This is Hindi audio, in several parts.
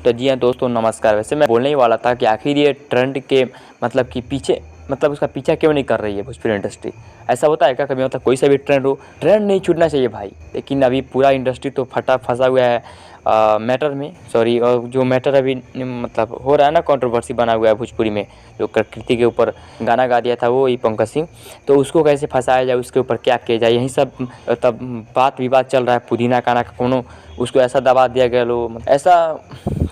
तो जी हाँ दोस्तों, नमस्कार। वैसे मैं बोलने ही वाला था कि आखिर ये ट्रेंड के मतलब कि पीछे उसका पीछा क्यों नहीं कर रही है भोजपुरी इंडस्ट्री। ऐसा होता है क्या कभी? मतलब कोई सा भी ट्रेंड हो, ट्रेंड नहीं छूटना चाहिए भाई। लेकिन अभी पूरा इंडस्ट्री तो फंसा हुआ है मैटर में, सॉरी। और जो मैटर अभी मतलब हो रहा है ना, कंट्रोवर्सी बना हुआ है भोजपुरी में, जो प्रकृति के ऊपर गाना गा दिया था वो ही पंकज सिंह, तो उसको कैसे फंसाया जाए, उसके ऊपर क्या किया जाए, यही सब तब बात विवाद चल रहा है। पुदीना गाना का कोनो उसको ऐसा दबा दिया गया, लो ऐसा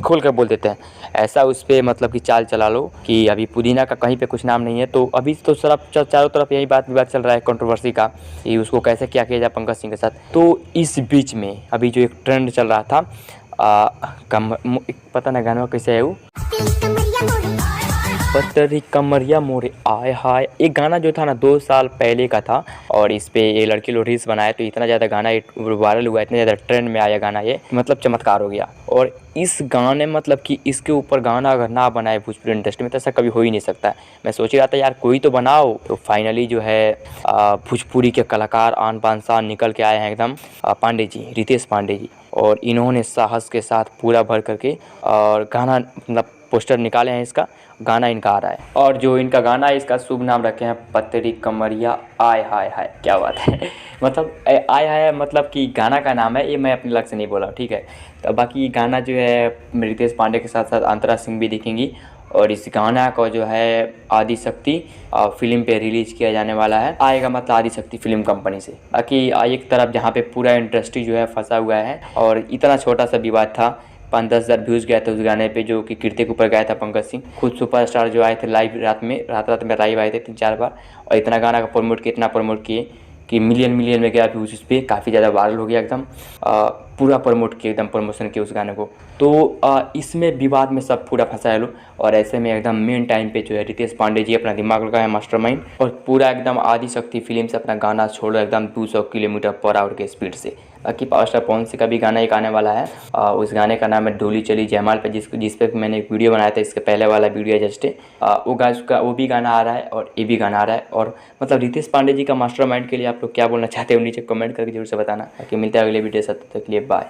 खोल कर बोल देते हैं, ऐसा उस पर मतलब कि चाल चला लो कि अभी पुदीना का कहीं पे कुछ नाम नहीं है। तो अभी तो चारों तरफ यही बात विवाद चल रहा है कंट्रोवर्सी का कि उसको कैसे क्या किया जाए पंकज सिंह के साथ। तो इस बीच में अभी जो एक ट्रेंड चल रहा था पता ना गाना कैसे है वो, पतरी कमरिया मोरे आय हाय। एक गाना जो था ना 2 साल पहले का था, और इस पे ये लड़की लोग रील्स बनाए तो इतना ज़्यादा गाना वायरल हुआ, इतना ज़्यादा ट्रेंड में आया गाना, ये मतलब चमत्कार हो गया। और इस गाने मतलब कि इसके ऊपर गाना अगर ना बनाए भोजपुरी इंडस्ट्री में तो ऐसा कभी हो ही नहीं सकता। मैं सोच रहा था यार कोई तो बनाओ, तो फाइनली जो है भोजपुरी के कलाकार आन बान शान निकल के आए हैं एकदम, पांडे जी, रितेश पांडे जी। और इन्होंने साहस के साथ पूरा भर करके और गाना मतलब पोस्टर निकाले हैं, इसका गाना इनका आ रहा है। और जो इनका गाना है इसका शुभ नाम रखे हैं पतरी कमरिया आय हाय हाय। क्या बात है मतलब आय हाय मतलब कि गाना का नाम है ये, मैं अपने लग से नहीं बोला, ठीक है। तो बाकी गाना जो है रितेश पांडे के साथ साथ अंतरा सिंह भी दिखेंगी। और इस गाना को जो है आदिशक्ति फिल्म पे रिलीज़ किया जाने वाला है, आएगा मतलब आदिशक्ति फिल्म कंपनी से। बाकी एक तरफ जहाँ पे पूरा इंडस्ट्री जो है फंसा हुआ है, और इतना छोटा सा विवाद था, 5-10 हज़ार व्यूज़ गया था उस गाने पे जो कि कीर्ति के ऊपर गाया था पंकज सिंह। खुद सुपरस्टार जो आए थे लाइव रात में लाइव आए थे 3-4 बार, और इतना गाना का प्रमोट किए, इतना प्रमोट किए कि मिलियन में गया व्यूज़ उस पर, काफ़ी ज़्यादा वायरल हो गया एकदम। पूरा प्रमोट किया, एकदम प्रमोशन किया उस गाने को। तो इसमें विवाद में सब पूरा फंसा है लोग। और ऐसे में एकदम मेन टाइम पे जो है रितेश पांडे जी अपना दिमाग लगाए मास्टरमाइंड, और पूरा एकदम आदिशक्ति फिल्म से अपना गाना छोड़ो एकदम 200 किलोमीटर पर आवर के स्पीड से। बाकी पावर स्टार पवन सिंह का भी गाना एक आने वाला है, उस गाने का नाम है डोली चली जयमाल पे, जिस पे मैंने एक वीडियो बनाया था, इसके पहले वाला वीडियो है जस्ट। वो भी गाना आ रहा है और ये भी गाना आ रहा है। और मतलब रितेश पांडे जी का मास्टरमाइंड के लिए आप लोग क्या बोलना चाहते हो नीचे कमेंट करके जरूर से बताना। बाकी मिलते हैं अगले वीडियो से, तब तक के लिए बाय।